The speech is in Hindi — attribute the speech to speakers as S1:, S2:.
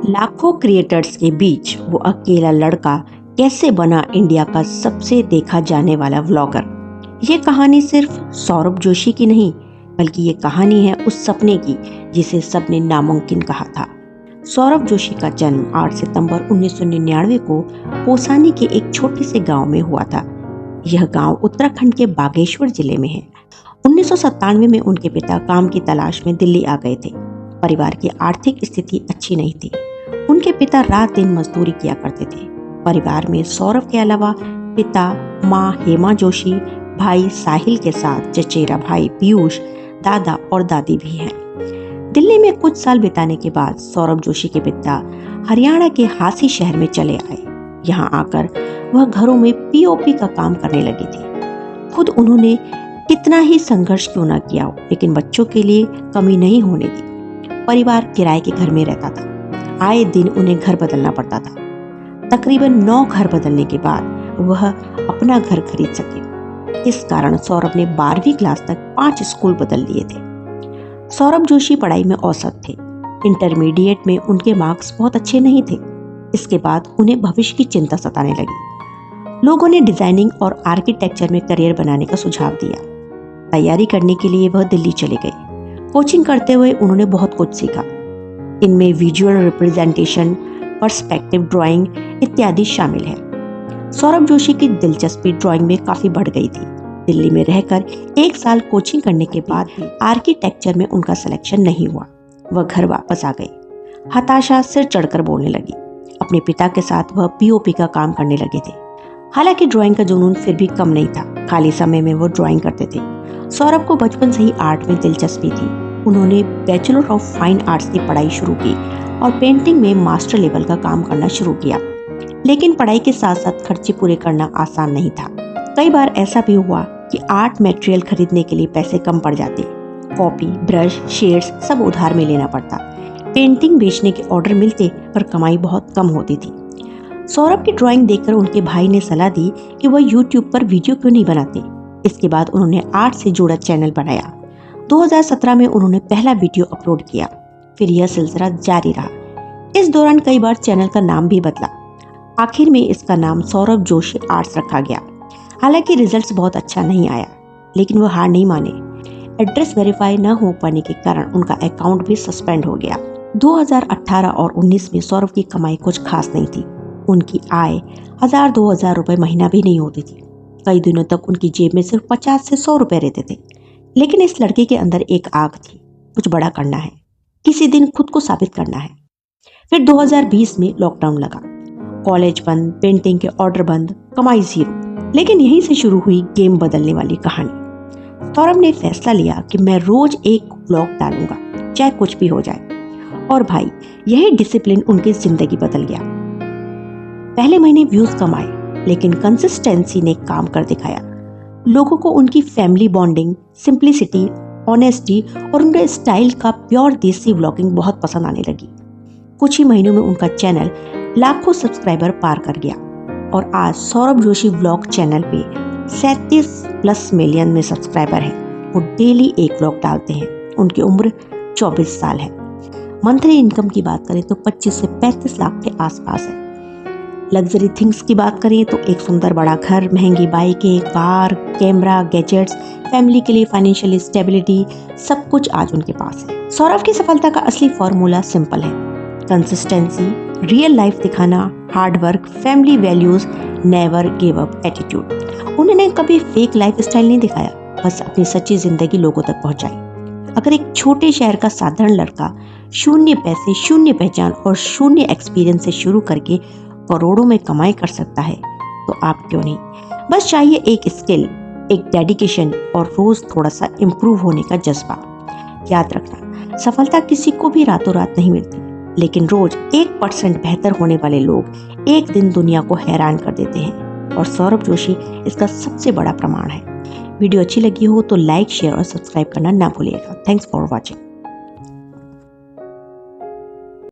S1: लाखों क्रिएटर्स के बीच वो अकेला लड़का कैसे बना इंडिया का सबसे देखा जाने वाला व्लॉगर। ये कहानी सिर्फ सौरभ जोशी की नहीं, बल्कि ये कहानी है उस सपने की जिसे सबने नामुमकिन कहा था। सौरभ जोशी का जन्म 8 सितंबर 1999 को पोसानी के एक छोटे से गांव में हुआ था। यह गांव उत्तराखंड के बागेश्वर जिले में है। 1997 में उनके पिता काम की तलाश में दिल्ली आ गए थे। परिवार की आर्थिक स्थिति अच्छी नहीं थी। उनके पिता रात दिन मजदूरी किया करते थे। परिवार में सौरभ के अलावा पिता, माँ हेमा जोशी, भाई साहिल के साथ चचेरा भाई पीयूष, दादा और दादी भी हैं। दिल्ली में कुछ साल बिताने के बाद सौरभ जोशी के पिता हरियाणा के हासी शहर में चले आए। यहाँ आकर वह घरों में पीओपी का काम करने लगी थी। खुद उन्होंने कितना ही संघर्ष क्यों न किया हो, लेकिन बच्चों के लिए कमी नहीं होने दी। परिवार किराए के घर में रहता था। आए दिन उन्हें घर बदलना पड़ता था। तकरीबन 9 घर बदलने के बाद वह अपना घर खरीद सके। इस कारण सौरभ ने 12वीं क्लास तक 5 स्कूल बदल लिए थे। सौरभ जोशी पढ़ाई में औसत थे। इंटरमीडिएट में उनके मार्क्स बहुत अच्छे नहीं थे। इसके बाद उन्हें भविष्य की चिंता सताने लगी। लोगों ने डिजाइनिंग और आर्किटेक्चर में करियर बनाने का सुझाव दिया। तैयारी करने के लिए वह दिल्ली चले गए। कोचिंग करते हुए उन्होंने बहुत कुछ सीखा। इनमें विजुअल रिप्रेजेंटेशन, पर्सपेक्टिव ड्राइंग इत्यादि शामिल है। सौरभ जोशी की दिलचस्पी ड्राइंग में काफी बढ़ गई थी। दिल्ली में रहकर 1 साल कोचिंग करने के बाद भी आर्किटेक्चर में उनका सिलेक्शन नहीं हुआ। वह घर वापस आ गई। हताशा सिर चढ़कर बोलने लगी। अपने पिता के साथ वह पीओपी का काम करने लगे थे। हालांकि ड्राइंग का जुनून फिर भी कम नहीं था। खाली समय में वो ड्राइंग करते थे। सौरभ को बचपन से ही आर्ट में दिलचस्पी थी। उन्होंने बैचलर ऑफ फाइन आर्ट्स की पढ़ाई शुरू की और पेंटिंग में मास्टर लेवल का काम करना शुरू किया। लेकिन पढ़ाई के साथ साथ खर्चे पूरे करना आसान नहीं था। कई बार ऐसा भी हुआ कि आर्ट मटेरियल खरीदने के लिए पैसे कम पड़ जाते। कॉपी, ब्रश, शेड्स सब उधार में लेना पड़ता। पेंटिंग बेचने के ऑर्डर मिलते पर कमाई बहुत कम होती थी। सौरभ की ड्राइंग देखकर उनके भाई ने सलाह दी कि वह यूट्यूब पर वीडियो क्यों नहीं बनाते। इसके बाद उन्होंने आर्ट से जुड़ा चैनल बनाया। 2017 में उन्होंने पहला वीडियो अपलोड किया। फिर यह सिलसिला जारी रहा। इस दौरान कई बार चैनल का नाम भी बदला। आखिर में इसका नाम सौरभ जोशी आर्ट्स रखा गया। हालांकि रिजल्ट्स बहुत अच्छा नहीं आया, लेकिन वो हार नहीं माने। एड्रेस वेरीफाई न हो पाने के कारण उनका अकाउंट भी सस्पेंड हो गया। 2018 और 19 में सौरभ की कमाई कुछ खास नहीं थी। उनकी आय 1000-2000 रुपए महीना भी नहीं होती थी। कई दिनों तक उनकी जेब में सिर्फ 50 से 100 रुपए रहते थे। लेकिन इस लड़के के अंदर एक आग थी। कुछ बड़ा करना है, किसी दिन खुद को साबित करना है। फिर 2020 में लॉकडाउन लगा। कॉलेज बंद, पेंटिंग के ऑर्डर बंद, कमाई 0। लेकिन यहीं से शुरू हुई गेम बदलने वाली कहानी। सौरभ ने फैसला लिया कि मैं रोज एक व्लॉग डालूंगा, चाहे कुछ भी हो जाए। और भाई, यही डिसिप्लिन उनकी जिंदगी बदल गया। पहले महीने व्यूज कम आए, लेकिन कंसिस्टेंसी ने काम कर दिखाया। लोगों को उनकी फैमिली बॉन्डिंग, सिंप्लिसिटी, ऑनेस्टी और उनके स्टाइल का प्योर देसी व्लॉगिंग बहुत पसंद आने लगी। कुछ ही महीनों में उनका चैनल लाखों सब्सक्राइबर पार कर गया और आज सौरभ जोशी व्लॉग चैनल पे 37+ मिलियन में सब्सक्राइबर हैं। वो डेली एक व्लॉग डालते हैं। उनकी उम्र 24 साल है। मंथली इनकम की बात करें तो 25 से 35 लाख के आसपास है। लग्जरी थिंग्स की बात करें तो एक सुंदर बड़ा घर, महंगी बाइकें, कार, कैमरा, गैजेट्स, फैमिली के लिए फाइनेंशियल स्टेबिलिटी, सब कुछ आज उनके पास है। सौरभ की सफलता का असली फॉर्मूला सिंपल है। कंसिस्टेंसी, रियल लाइफ दिखाना, hard work, family values, never give up attitude. उन्होंने कभी फेक लाइफ स्टाइल नहीं दिखाया, बस अपनी सच्ची जिंदगी लोगों तक पहुंचाई। अगर एक छोटे शहर का साधारण लड़का 0 पैसे, 0 पहचान और 0 एक्सपीरियंस से शुरू करके करोड़ों में कमाई कर सकता है, तो आप क्यों नहीं। बस चाहिए एक स्किल, एक डेडिकेशन और रोज थोड़ा सा इम्प्रूव होने का जज्बा। याद रखना, सफलता किसी को भी रातों रात नहीं मिलती, लेकिन रोज 1% बेहतर होने वाले लोग एक दिन दुनिया को हैरान कर देते हैं। और सौरभ जोशी इसका सबसे बड़ा प्रमाण है। वीडियो अच्छी लगी हो तो लाइक, शेयर और सब्सक्राइब करना ना भूलिएगा। Thanks for watching.